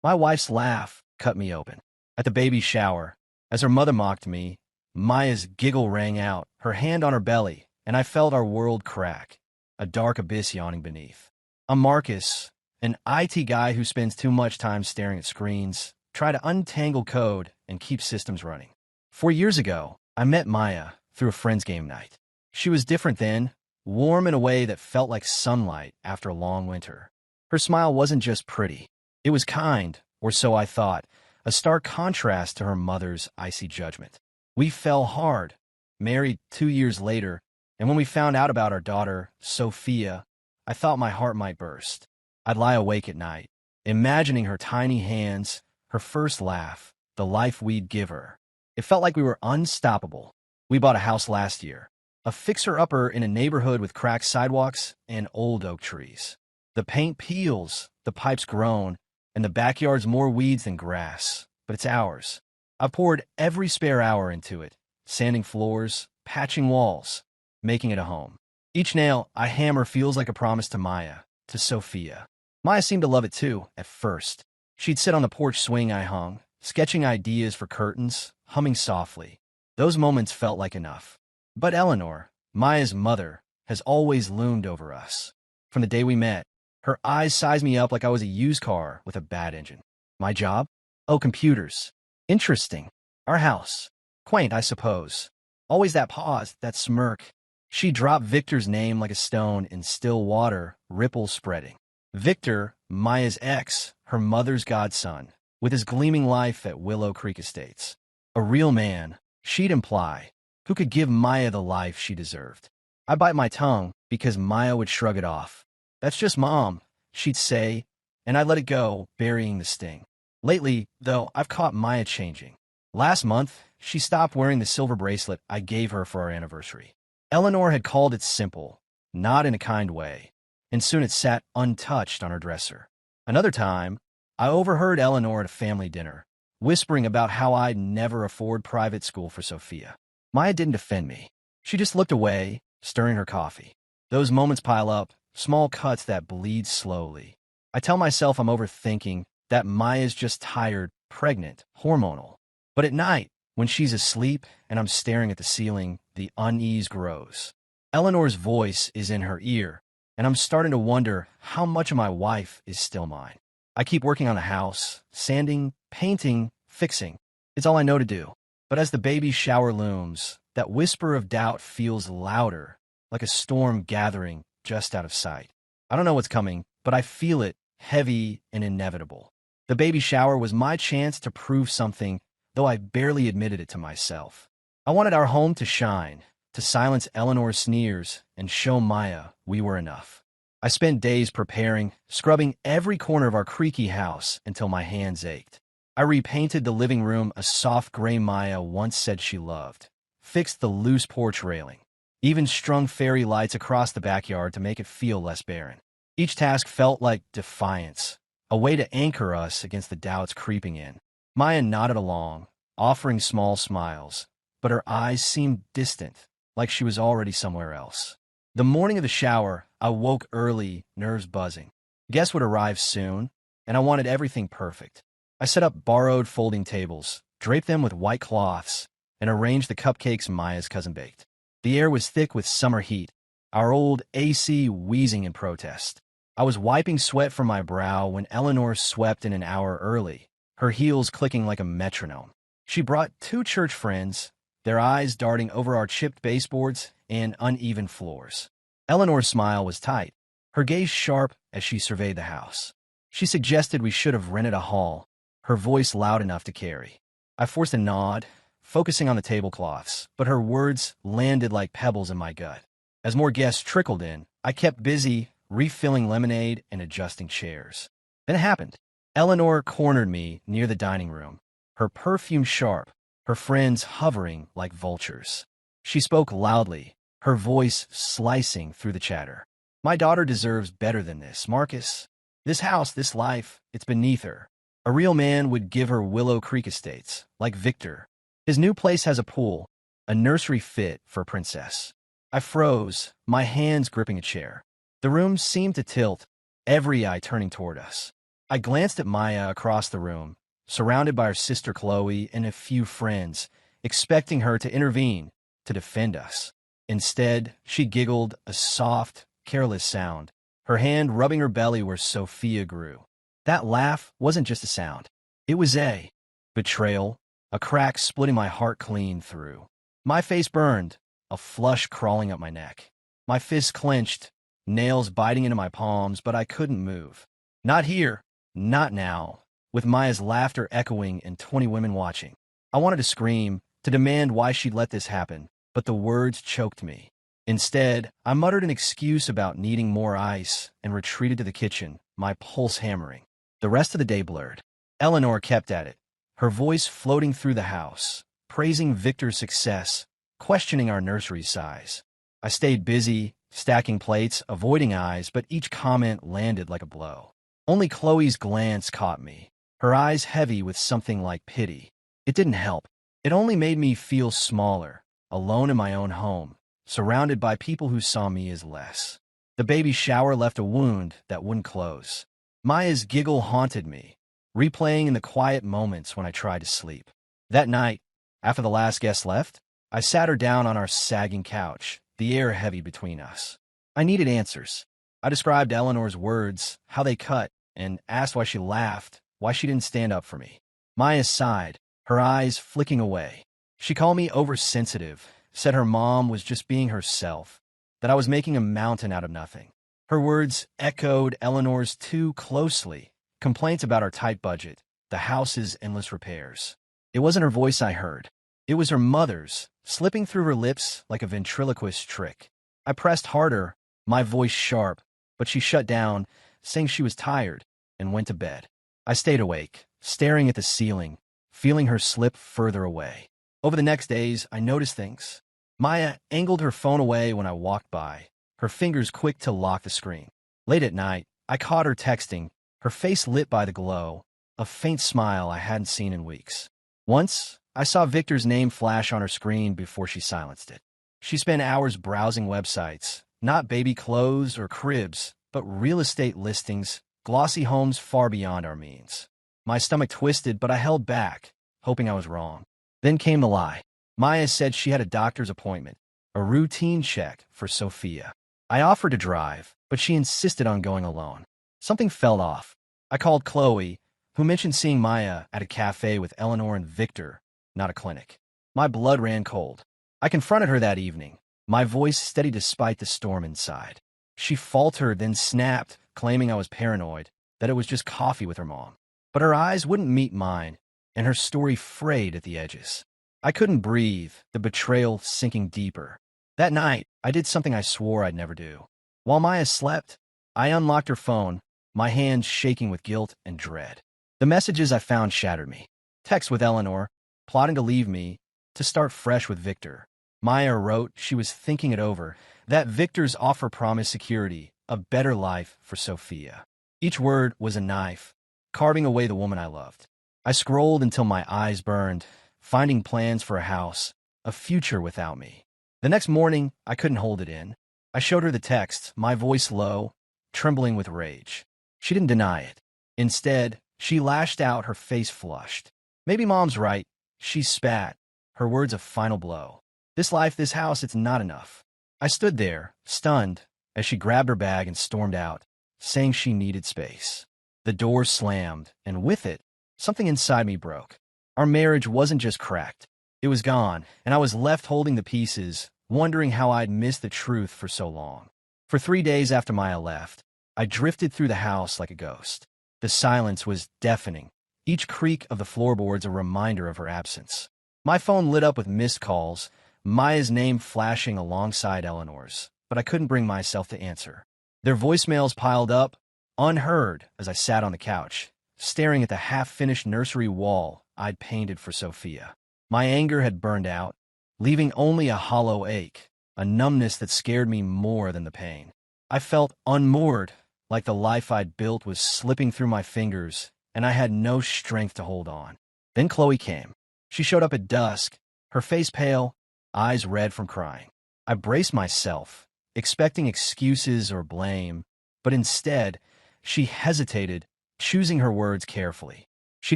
My wife's laugh cut me open. At the baby shower, as her mother mocked me, Maya's giggle rang out, her hand on her belly, and I felt our world crack, a dark abyss yawning beneath. I'm Marcus, an IT guy who spends too much time staring at screens, try to untangle code and keep systems running. 4 years ago, I met Maya through a friend's game night. She was different then, warm in a way that felt like sunlight after a long winter. Her smile wasn't just pretty. It was kind, or so I thought, a stark contrast to her mother's icy judgment. We fell hard, married 2 years later, and when we found out about our daughter, Sophia, I thought my heart might burst. I'd lie awake at night, imagining her tiny hands, her first laugh, the life we'd give her. It felt like we were unstoppable. We bought a house last year, a fixer-upper in a neighborhood with cracked sidewalks and old oak trees. The paint peels, the pipes groan, and the backyard's more weeds than grass, but it's ours. I've poured every spare hour into it, sanding floors, patching walls, making it a home. Each nail I hammer feels like a promise to Maya, to Sophia. Maya seemed to love it too, at first. She'd sit on the porch swing I hung, sketching ideas for curtains, humming softly. Those moments felt like enough. But Eleanor, Maya's mother, has always loomed over us. From the day we met, her eyes sized me up like I was a used car with a bad engine. My job? Oh, computers. Interesting. Our house. Quaint, I suppose. Always that pause, that smirk. She dropped Victor's name like a stone in still water, ripples spreading. Victor, Maya's ex, her mother's godson, with his gleaming life at Willow Creek Estates. A real man, she'd imply, who could give Maya the life she deserved. I bite my tongue because Maya would shrug it off. That's just Mom, she'd say, and I'd let it go, burying the sting. Lately, though, I've caught Maya changing. Last month, she stopped wearing the silver bracelet I gave her for our anniversary. Eleanor had called it simple, not in a kind way, and soon it sat untouched on her dresser. Another time, I overheard Eleanor at a family dinner, whispering about how I'd never afford private school for Sophia. Maya didn't defend me. She just looked away, stirring her coffee. Those moments pile up, small cuts that bleed slowly. I tell myself I'm overthinking, that Maya's just tired, pregnant, hormonal. But at night, when she's asleep and I'm staring at the ceiling, the unease grows. Eleanor's voice is in her ear, and I'm starting to wonder how much of my wife is still mine. I keep working on the house, sanding, painting, fixing. It's all I know to do. But as the baby shower looms, that whisper of doubt feels louder, like a storm gathering just out of sight. I don't know what's coming, but I feel it, heavy and inevitable. The baby shower was my chance to prove something, though I barely admitted it to myself. I wanted our home to shine, to silence Eleanor's sneers, and show Maya we were enough. I spent days preparing, scrubbing every corner of our creaky house until my hands ached. I repainted the living room a soft gray Maya once said she loved, fixed the loose porch railing, even strung fairy lights across the backyard to make it feel less barren. Each task felt like defiance, a way to anchor us against the doubts creeping in. Maya nodded along, offering small smiles, but her eyes seemed distant, like she was already somewhere else. The morning of the shower, I woke early, nerves buzzing. Guests would arrive soon, and I wanted everything perfect. I set up borrowed folding tables, draped them with white cloths, and arranged the cupcakes Maya's cousin baked. The air was thick with summer heat, our old AC wheezing in protest. I was wiping sweat from my brow when Eleanor swept in an hour early, her heels clicking like a metronome. She brought 2 church friends, their eyes darting over our chipped baseboards and uneven floors. Eleanor's smile was tight, her gaze sharp as she surveyed the house. She suggested we should have rented a hall, her voice loud enough to carry. I forced a nod, focusing on the tablecloths, but her words landed like pebbles in my gut. As more guests trickled in, I kept busy, refilling lemonade and adjusting chairs. Then it happened. Eleanor cornered me near the dining room, her perfume sharp, her friends hovering like vultures. She spoke loudly, her voice slicing through the chatter. My daughter deserves better than this, Marcus. This house, this life, it's beneath her. A real man would give her Willow Creek Estates, like Victor. His new place has a pool, a nursery fit for a princess. I froze, my hands gripping a chair. The room seemed to tilt, every eye turning toward us. I glanced at Maya across the room, surrounded by her sister Chloe and a few friends, expecting her to intervene, to defend us. Instead, she giggled a soft, careless sound, her hand rubbing her belly where Sophia grew. That laugh wasn't just a sound. It was a betrayal, a crack splitting my heart clean through. My face burned, a flush crawling up my neck. My fists clenched, nails biting into my palms, but I couldn't move. Not here, not now, with Maya's laughter echoing and 20 women watching. I wanted to scream, to demand why she'd let this happen, but the words choked me. Instead, I muttered an excuse about needing more ice and retreated to the kitchen, my pulse hammering. The rest of the day blurred. Eleanor kept at it, her voice floating through the house, praising Victor's success, questioning our nursery size. I stayed busy, stacking plates, avoiding eyes, but each comment landed like a blow. Only Chloe's glance caught me, her eyes heavy with something like pity. It didn't help. It only made me feel smaller, alone in my own home, surrounded by people who saw me as less. The baby shower left a wound that wouldn't close. Maya's giggle haunted me, replaying in the quiet moments when I tried to sleep. That night, after the last guest left, I sat her down on our sagging couch, the air heavy between us. I needed answers. I described Eleanor's words, how they cut, and asked why she laughed, why she didn't stand up for me. Maya sighed, her eyes flicking away. She called me oversensitive, said her mom was just being herself, that I was making a mountain out of nothing. Her words echoed Eleanor's too closely, complaints about our tight budget, the house's endless repairs. It wasn't her voice I heard. It was her mother's, slipping through her lips like a ventriloquist trick. I pressed harder, my voice sharp, but she shut down, saying she was tired, and went to bed. I stayed awake, staring at the ceiling, feeling her slip further away. Over the next days, I noticed things. Maya angled her phone away when I walked by, her fingers quick to lock the screen. Late at night, I caught her texting, her face lit by the glow, a faint smile I hadn't seen in weeks. Once, I saw Victor's name flash on her screen before she silenced it. She spent hours browsing websites, not baby clothes or cribs, but real estate listings, glossy homes far beyond our means. My stomach twisted, but I held back, hoping I was wrong. Then came the lie. Maya said she had a doctor's appointment, a routine check for Sophia. I offered to drive, but she insisted on going alone. Something felt off. I called Chloe, who mentioned seeing Maya at a cafe with Eleanor and Victor, not a clinic. My blood ran cold. I confronted her that evening, my voice steady despite the storm inside. She faltered, then snapped, claiming I was paranoid, that it was just coffee with her mom. But her eyes wouldn't meet mine, and her story frayed at the edges. I couldn't breathe, the betrayal sinking deeper. That night, I did something I swore I'd never do. While Maya slept, I unlocked her phone, my hands shaking with guilt and dread. The messages I found shattered me. Text with Eleanor, plotting to leave me, to start fresh with Victor. Maya wrote she was thinking it over, that Victor's offer promised security, a better life for Sophia. Each word was a knife, carving away the woman I loved. I scrolled until my eyes burned, finding plans for a house, a future without me. The next morning, I couldn't hold it in. I showed her the text, my voice low, trembling with rage. She didn't deny it. Instead, she lashed out, her face flushed. Maybe Mom's right. She spat, her words a final blow. This life, this house, it's not enough. I stood there, stunned, as she grabbed her bag and stormed out, saying she needed space. The door slammed, and with it, something inside me broke. Our marriage wasn't just cracked. It was gone, and I was left holding the pieces, wondering how I'd missed the truth for so long. For 3 days after Maya left, I drifted through the house like a ghost. The silence was deafening, each creak of the floorboards a reminder of her absence. My phone lit up with missed calls, Maya's name flashing alongside Eleanor's, but I couldn't bring myself to answer. Their voicemails piled up, unheard, as I sat on the couch, staring at the half-finished nursery wall I'd painted for Sophia. My anger had burned out, leaving only a hollow ache, a numbness that scared me more than the pain. I felt unmoored, like the life I'd built was slipping through my fingers, and I had no strength to hold on. Then Chloe came. She showed up at dusk, her face pale, eyes red from crying. I braced myself, expecting excuses or blame, but instead, she hesitated, choosing her words carefully. She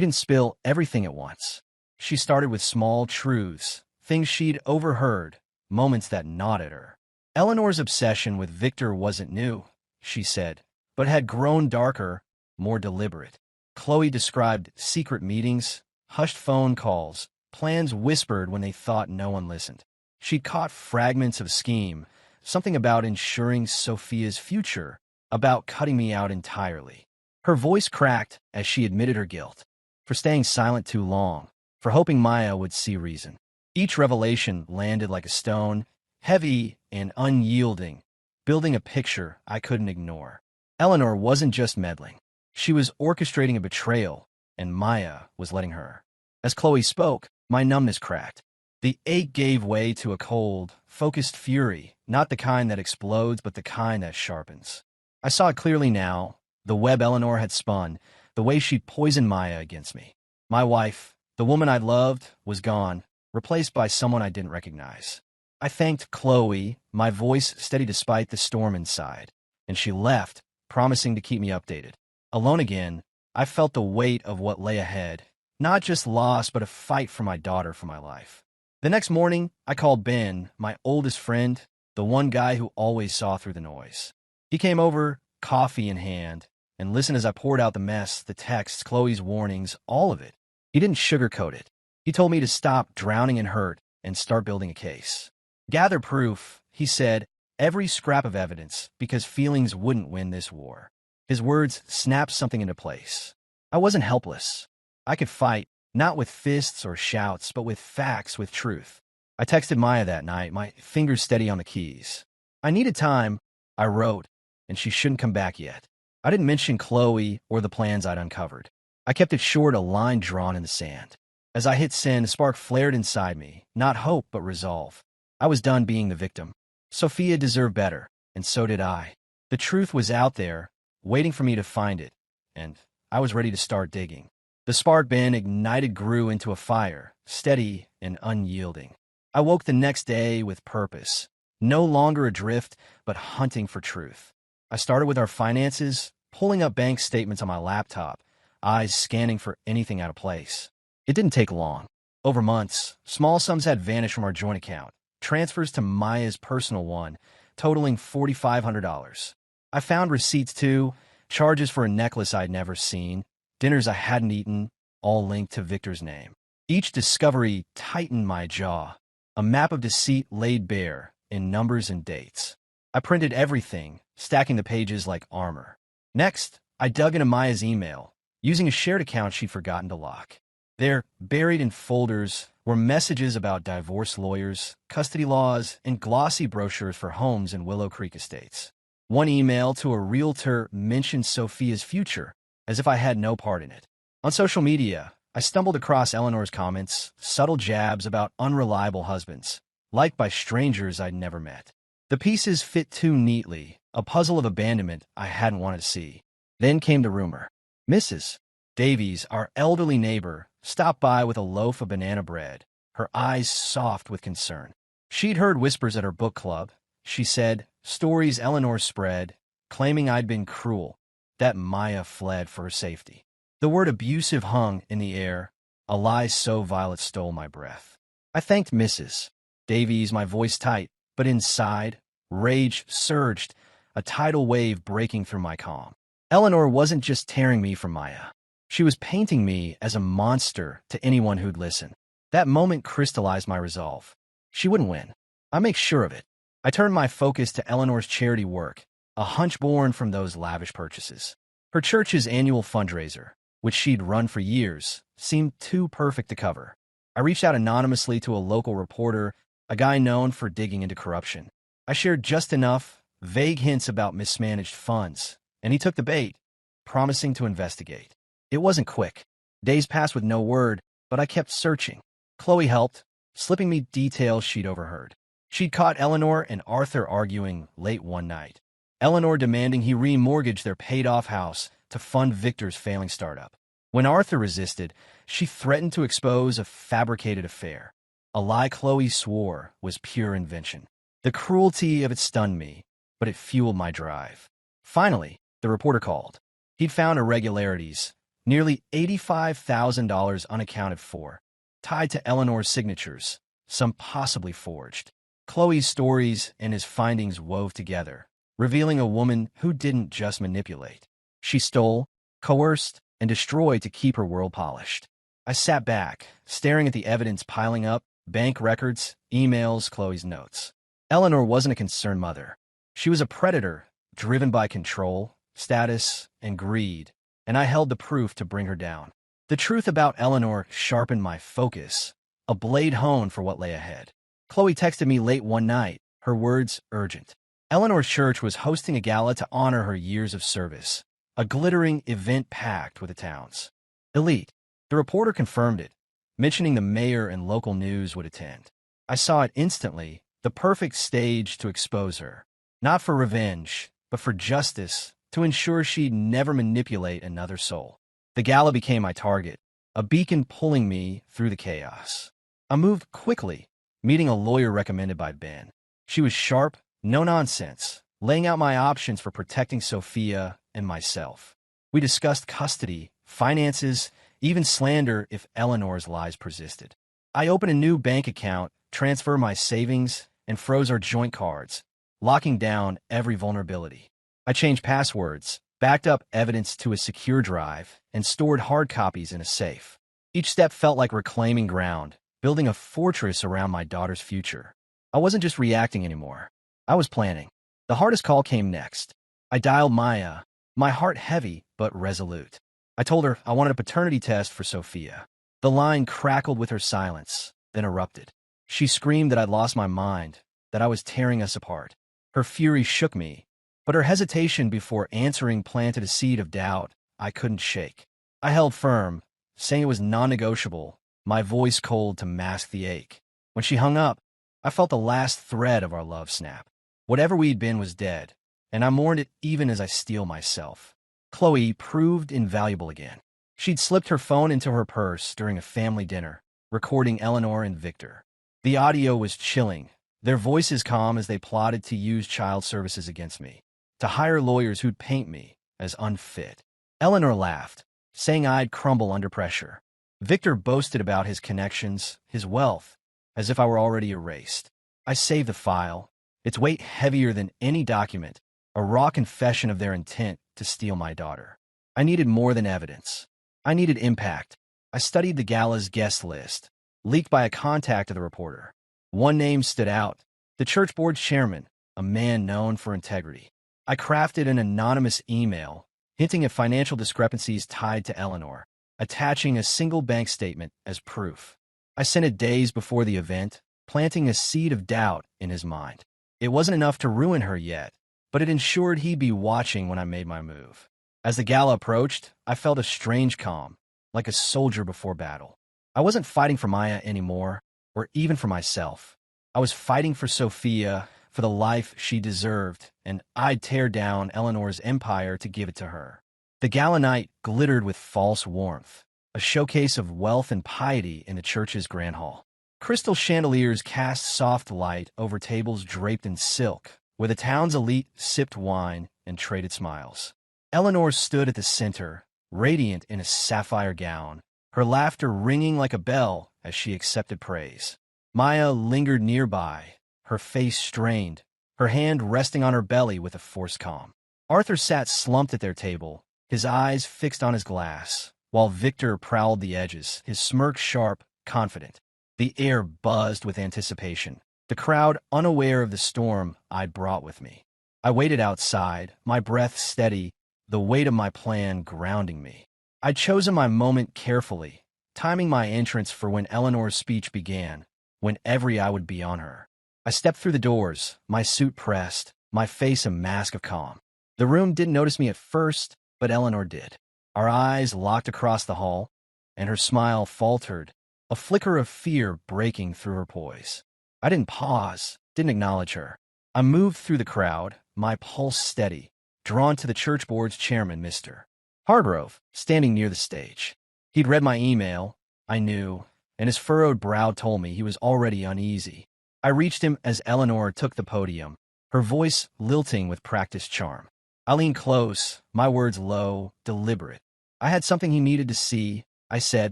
didn't spill everything at once. She started with small truths, things she'd overheard, moments that gnawed at her. Eleanor's obsession with Victor wasn't new, she said, but had grown darker, more deliberate. Chloe described secret meetings, hushed phone calls, plans whispered when they thought no one listened. She'd caught fragments of scheme, something about ensuring Sophia's future, about cutting me out entirely. Her voice cracked as she admitted her guilt, for staying silent too long, for hoping Maya would see reason. Each revelation landed like a stone, heavy and unyielding, building a picture I couldn't ignore. Eleanor wasn't just meddling. She was orchestrating a betrayal, and Maya was letting her. As Chloe spoke, my numbness cracked. The ache gave way to a cold, focused fury, not the kind that explodes, but the kind that sharpens. I saw it clearly now, the web Eleanor had spun, the way she'd poisoned Maya against me. My wife, the woman I loved, was gone, replaced by someone I didn't recognize. I thanked Chloe, my voice steady despite the storm inside, and she left, promising to keep me updated. Alone again, I felt the weight of what lay ahead, not just loss, but a fight for my daughter, for my life. The next morning, I called Ben, my oldest friend, the one guy who always saw through the noise. He came over, coffee in hand, and listened as I poured out the mess, the texts, Chloe's warnings, all of it. He didn't sugarcoat it. He told me to stop drowning in hurt and start building a case. Gather proof, he said, every scrap of evidence, because feelings wouldn't win this war. His words snapped something into place. I wasn't helpless. I could fight, not with fists or shouts, but with facts, with truth. I texted Maya that night, my fingers steady on the keys. I needed time, I wrote, and she shouldn't come back yet. I didn't mention Chloe or the plans I'd uncovered. I kept it short, a line drawn in the sand. As I hit send, a spark flared inside me, not hope, but resolve. I was done being the victim. Sophia deserved better, and so did I. The truth was out there, waiting for me to find it, and I was ready to start digging. The spark Ben ignited grew into a fire, steady and unyielding. I woke the next day with purpose, no longer adrift, but hunting for truth. I started with our finances, pulling up bank statements on my laptop, eyes scanning for anything out of place. It didn't take long. Over months, small sums had vanished from our joint account, transfers to Maya's personal one, totaling $4,500. I found receipts too, charges for a necklace I'd never seen, dinners I hadn't eaten, all linked to Victor's name. Each discovery tightened my jaw. A map of deceit laid bare, in numbers and dates. I printed everything, stacking the pages like armor. Next, I dug into Maya's email, using a shared account she'd forgotten to lock. There, buried in folders, were messages about divorce lawyers, custody laws, and glossy brochures for homes in Willow Creek Estates. One email to a realtor mentioned Sophia's future, as if I had no part in it. On social media, I stumbled across Eleanor's comments, subtle jabs about unreliable husbands, liked by strangers I'd never met. The pieces fit too neatly, a puzzle of abandonment I hadn't wanted to see. Then came the rumor. Mrs. Davies, our elderly neighbor, stopped by with a loaf of banana bread, her eyes soft with concern. She'd heard whispers at her book club, she said, stories Eleanor spread, claiming I'd been cruel, that Maya fled for her safety. The word abusive hung in the air, a lie so vile it stole my breath. I thanked Mrs. Davies, my voice tight, but inside, rage surged, a tidal wave breaking through my calm. Eleanor wasn't just tearing me from Maya. She was painting me as a monster to anyone who'd listen. That moment crystallized my resolve. She wouldn't win. I make sure of it. I turned my focus to Eleanor's charity work, a hunch born from those lavish purchases. Her church's annual fundraiser, which she'd run for years, seemed too perfect to cover. I reached out anonymously to a local reporter, a guy known for digging into corruption. I shared just enough, vague hints about mismanaged funds, and he took the bait, promising to investigate. It wasn't quick. Days passed with no word, but I kept searching. Chloe helped, slipping me details she'd overheard. She'd caught Eleanor and Arthur arguing late one night. Eleanor demanding he remortgage their paid-off house to fund Victor's failing startup. When Arthur resisted, she threatened to expose a fabricated affair. A lie Chloe swore was pure invention. The cruelty of it stunned me, but it fueled my drive. Finally, the reporter called. He'd found irregularities, nearly $85,000 unaccounted for, tied to Eleanor's signatures, some possibly forged. Chloe's stories and his findings wove together, revealing a woman who didn't just manipulate. She stole, coerced, and destroyed to keep her world polished. I sat back, staring at the evidence piling up: bank records, emails, Chloe's notes. Eleanor wasn't a concerned mother. She was a predator, driven by control, status, and greed, and I held the proof to bring her down. The truth about Eleanor sharpened my focus, a blade honed for what lay ahead. Chloe texted me late one night, her words urgent. Eleanor's church was hosting a gala to honor her years of service, a glittering event packed with the town's elite. The reporter confirmed it, mentioning the mayor and local news would attend. I saw it instantly, the perfect stage to expose her. Not for revenge, but for justice, to ensure she'd never manipulate another soul. The gala became my target, a beacon pulling me through the chaos. I moved quickly, meeting a lawyer recommended by Ben. She was sharp, no nonsense, laying out my options for protecting Sophia and myself. We discussed custody, finances, even slander if Eleanor's lies persisted. I opened a new bank account, transferred my savings, and froze our joint cards, locking down every vulnerability. I changed passwords, backed up evidence to a secure drive, and stored hard copies in a safe. Each step felt like reclaiming ground, building a fortress around my daughter's future. I wasn't just reacting anymore. I was planning. The hardest call came next. I dialed Maya, my heart heavy but resolute. I told her I wanted a paternity test for Sophia. The line crackled with her silence, then erupted. She screamed that I'd lost my mind, that I was tearing us apart. Her fury shook me, but her hesitation before answering planted a seed of doubt I couldn't shake. I held firm, saying it was non-negotiable, my voice cold to mask the ache. When she hung up, I felt the last thread of our love snap. Whatever we'd been was dead, and I mourned it even as I steeled myself. Chloe proved invaluable again. She'd slipped her phone into her purse during a family dinner, recording Eleanor and Victor. The audio was chilling, their voices calm as they plotted to use child services against me, to hire lawyers who'd paint me as unfit. Eleanor laughed, saying I'd crumble under pressure. Victor boasted about his connections, his wealth, as if I were already erased. I saved the file, its weight heavier than any document, a raw confession of their intent to steal my daughter. I needed more than evidence. I needed impact. I studied the gala's guest list, leaked by a contact of the reporter. One name stood out: the church board chairman, a man known for integrity. I crafted an anonymous email, hinting at financial discrepancies tied to Eleanor, attaching a single bank statement as proof. I sent it days before the event, planting a seed of doubt in his mind. It wasn't enough to ruin her yet, but it ensured he'd be watching when I made my move. As the gala approached, I felt a strange calm, like a soldier before battle. I wasn't fighting for Maya anymore, or even for myself. I was fighting for Sophia, for the life she deserved, and I'd tear down Eleanor's empire to give it to her. The gala night glittered with false warmth, a showcase of wealth and piety in the church's grand hall. Crystal chandeliers cast soft light over tables draped in silk, where the town's elite sipped wine and traded smiles. Eleanor stood at the center, radiant in a sapphire gown, her laughter ringing like a bell as she accepted praise. Maya lingered nearby, her face strained, her hand resting on her belly with a forced calm. Arthur sat slumped at their table, his eyes fixed on his glass, while Victor prowled the edges, his smirk sharp, confident. The air buzzed with anticipation, the crowd unaware of the storm I'd brought with me. I waited outside, my breath steady, the weight of my plan grounding me. I'd chosen my moment carefully, timing my entrance for when Eleanor's speech began, when every eye would be on her. I stepped through the doors, my suit pressed, my face a mask of calm. The room didn't notice me at first, but Eleanor did. Our eyes locked across the hall, and her smile faltered, a flicker of fear breaking through her poise. I didn't pause, didn't acknowledge her. I moved through the crowd, my pulse steady, drawn to the church board's chairman, Mr. Hargrove, standing near the stage. He'd read my email, I knew, and his furrowed brow told me he was already uneasy. I reached him as Eleanor took the podium, her voice lilting with practiced charm. I leaned close, my words low, deliberate. I had something he needed to see, I said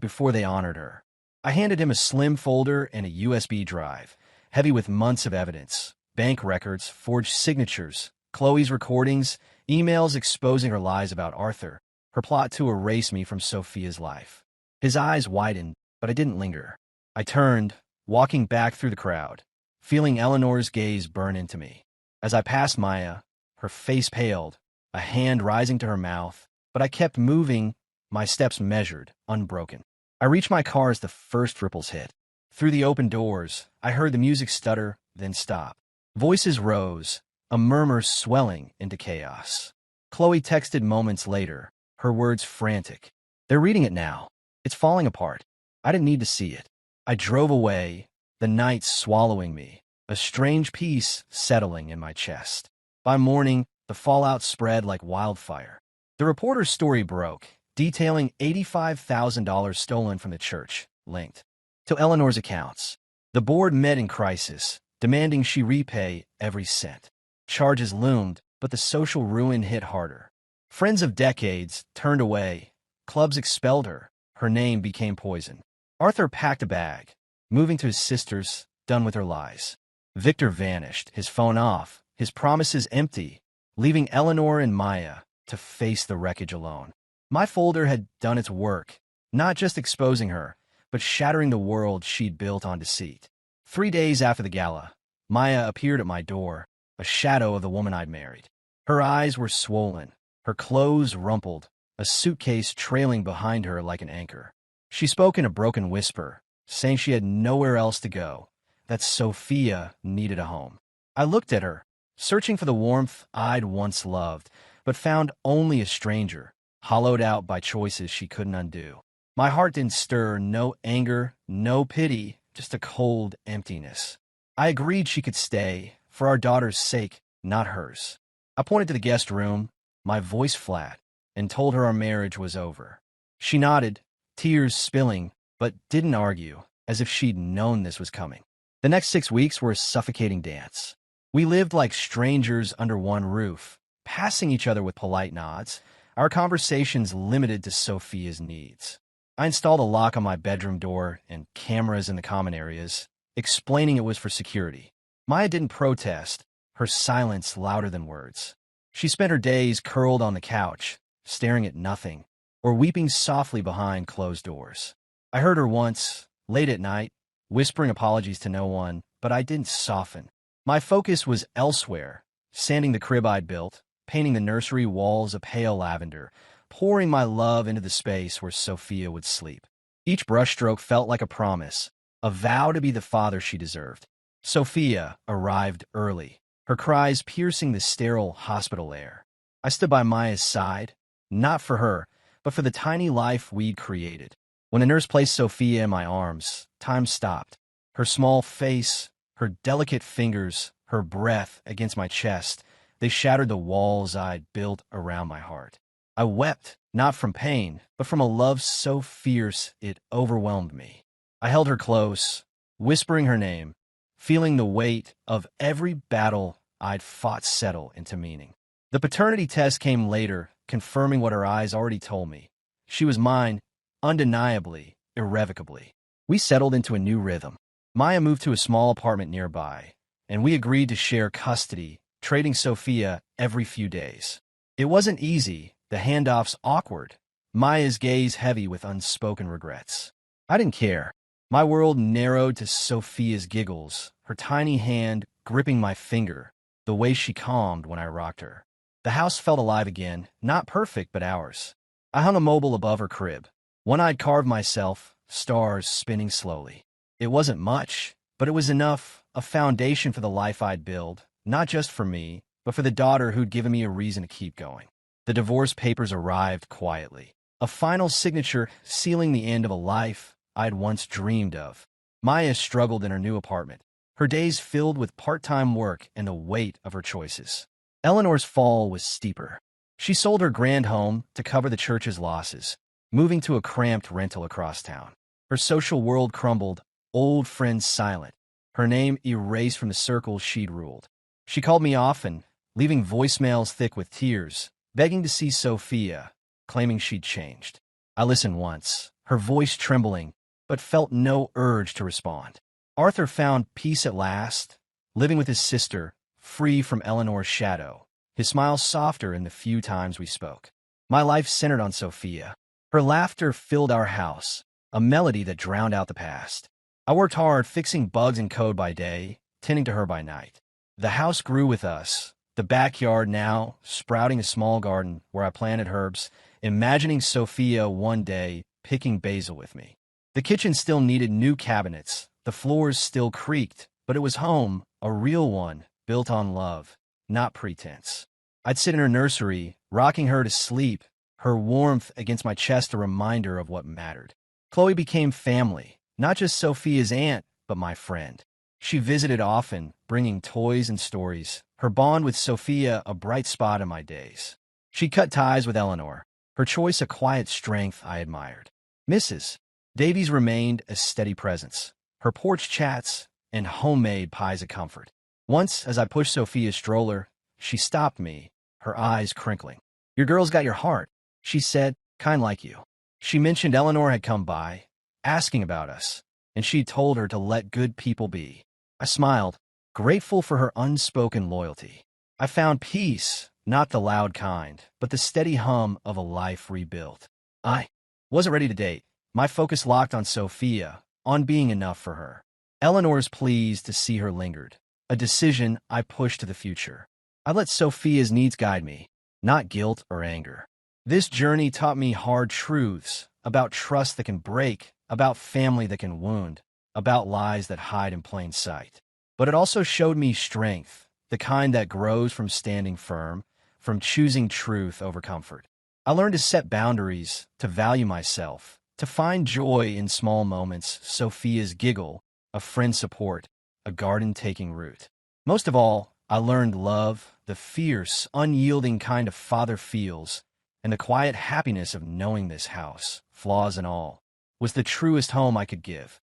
before they honored her. I handed him a slim folder and a USB drive, heavy with months of evidence, bank records, forged signatures, Chloe's recordings, emails exposing her lies about Arthur, her plot to erase me from Sophia's life. His eyes widened, but I didn't linger. I turned, walking back through the crowd, feeling Eleanor's gaze burn into me. As I passed Maya, her face paled, a hand rising to her mouth, but I kept moving, my steps measured, unbroken. I reached my car as the first ripples hit. Through the open doors, I heard the music stutter, then stop. Voices rose, a murmur swelling into chaos. Chloe texted moments later, her words frantic. "They're reading it now. It's falling apart." I didn't need to see it. I drove away, the night swallowing me, a strange peace settling in my chest. By morning, the fallout spread like wildfire. The reporter's story broke, detailing $85,000 stolen from the church, linked to Eleanor's accounts. The board met in crisis, demanding she repay every cent. Charges loomed, but the social ruin hit harder. Friends of decades turned away. Clubs expelled her. Her name became poison. Arthur packed a bag, moving to his sister's, done with her lies. Victor vanished, his phone off, his promises empty, leaving Eleanor and Maya to face the wreckage alone. My folder had done its work, not just exposing her, but shattering the world she'd built on deceit. 3 days after the gala, Maya appeared at my door, a shadow of the woman I'd married. Her eyes were swollen, her clothes rumpled, a suitcase trailing behind her like an anchor. She spoke in a broken whisper, saying she had nowhere else to go, that Sophia needed a home. I looked at her, searching for the warmth I'd once loved, but found only a stranger, hollowed out by choices she couldn't undo. My heart didn't stir, no anger, no pity, just a cold emptiness. I agreed she could stay, for our daughter's sake, not hers. I pointed to the guest room, my voice flat, and told her our marriage was over. She nodded, tears spilling, but didn't argue, as if she'd known this was coming. The next 6 weeks were a suffocating dance. We lived like strangers under one roof, passing each other with polite nods, our conversations limited to Sophia's needs. I installed a lock on my bedroom door and cameras in the common areas, explaining it was for security. Maya didn't protest, her silence louder than words. She spent her days curled on the couch, staring at nothing, or weeping softly behind closed doors. I heard her once, late at night, whispering apologies to no one, but I didn't soften. My focus was elsewhere, sanding the crib I'd built, painting the nursery walls a pale lavender, pouring my love into the space where Sophia would sleep. Each brushstroke felt like a promise, a vow to be the father she deserved. Sophia arrived early, her cries piercing the sterile hospital air. I stood by Maya's side, not for her, but for the tiny life we'd created. When the nurse placed Sophia in my arms, time stopped. Her small face, her delicate fingers, her breath against my chest, they shattered the walls I'd built around my heart. I wept, not from pain, but from a love so fierce it overwhelmed me. I held her close, whispering her name, feeling the weight of every battle I'd fought settle into meaning. The paternity test came later, confirming what her eyes already told me. She was mine, undeniably, irrevocably. We settled into a new rhythm. Maya moved to a small apartment nearby, and we agreed to share custody, trading Sophia every few days. It wasn't easy, the handoffs awkward, Maya's gaze heavy with unspoken regrets. I didn't care. My world narrowed to Sophia's giggles, her tiny hand gripping my finger, the way she calmed when I rocked her. The house felt alive again, not perfect, but ours. I hung a mobile above her crib, one I'd carved myself, stars spinning slowly. It wasn't much, but it was enough, a foundation for the life I'd build, not just for me, but for the daughter who'd given me a reason to keep going. The divorce papers arrived quietly, a final signature sealing the end of a life I'd once dreamed of. Maya struggled in her new apartment, her days filled with part-time work and the weight of her choices. Eleanor's fall was steeper. She sold her grand home to cover the church's losses, moving to a cramped rental across town. Her social world crumbled, old friends silent, her name erased from the circles she'd ruled. She called me often, leaving voicemails thick with tears, begging to see Sophia, claiming she'd changed. I listened once, her voice trembling, but felt no urge to respond. Arthur found peace at last, living with his sister, free from Eleanor's shadow, his smile softer in the few times we spoke. My life centered on Sophia. Her laughter filled our house, a melody that drowned out the past. I worked hard fixing bugs in code by day, tending to her by night. The house grew with us, the backyard now sprouting a small garden where I planted herbs, imagining Sophia one day picking basil with me. The kitchen still needed new cabinets, the floors still creaked, but it was home, a real one, built on love, not pretense. I'd sit in her nursery, rocking her to sleep, her warmth against my chest a reminder of what mattered. Chloe became family, not just Sophia's aunt, but my friend. She visited often, bringing toys and stories, her bond with Sophia a bright spot in my days. She cut ties with Eleanor, her choice a quiet strength I admired. Mrs. Davies remained a steady presence, her porch chats and homemade pies a comfort. Once, as I pushed Sophia's stroller, she stopped me, her eyes crinkling. "Your girl's got your heart," she said, "kind like you." She mentioned Eleanor had come by, asking about us, and she'd told her to let good people be. I smiled, grateful for her unspoken loyalty. I found peace, not the loud kind, but the steady hum of a life rebuilt. I wasn't ready to date. My focus locked on Sophia, on being enough for her. Eleanor's pleas to see her lingered, a decision I pushed to the future. I let Sophia's needs guide me, not guilt or anger. This journey taught me hard truths about trust that can break, about family that can wound, about lies that hide in plain sight. But it also showed me strength, the kind that grows from standing firm, from choosing truth over comfort. I learned to set boundaries, to value myself, to find joy in small moments, Sophia's giggle, a friend's support, a garden taking root. Most of all, I learned love, the fierce, unyielding kind a father feels, and the quiet happiness of knowing this house, flaws and all, was the truest home I could give.